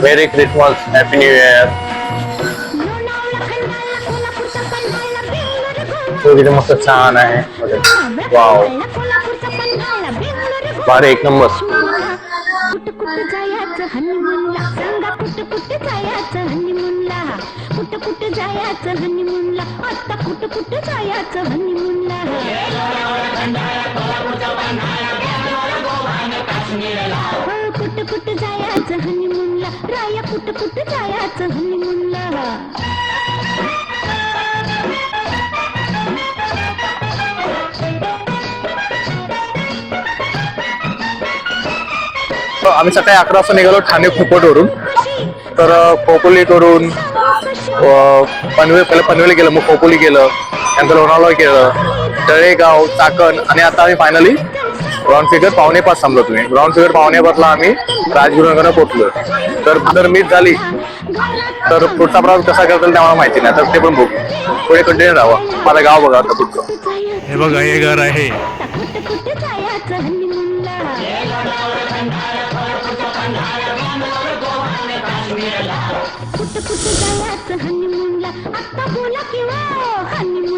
मेरी Christmas, happy new year. तो किती मस्त छान आहे. वाव, भारी, एक नंबर. कुठ कुठ जायचं हनीमूनला, सांगा कुठ कुठ जायचं हनीमूनला, कुठ कुठ जायचं हनीमूनला, आता कुठ कुठ जायचं हनीमूनला. कुठ कुठ जायचं हनीमूनला, राया कुठ कुठ जायचं हनीमूनला. आम्ही सकाळी 11 वाजता निघालो ठाणे खोपोटवरून. तर खोपोली करून पहिले पनवेली गेलं, मग खोपोली गेलं, नंतर लोणावळा केलं, तळेगाव, चाकण, आणि आता आम्ही फायनली ग्राउंड फिगर 4:45 थांबलो. तुम्ही ग्राउंड फिगर 4:45 आम्ही राजगुरुनगरला पोहोचलो. तर मिस झाली तर पुढचा प्रवास कसा करता येईल आम्हाला माहिती नाही, तर ते पण बघू. पुढे कंटिन्यू राहावं. मला गाव बघा आता पुढचं. हे बघा, हे घर आहे. कुठ कुठ जायचं हनीमूनला, आता बोला किंवा हनीमून.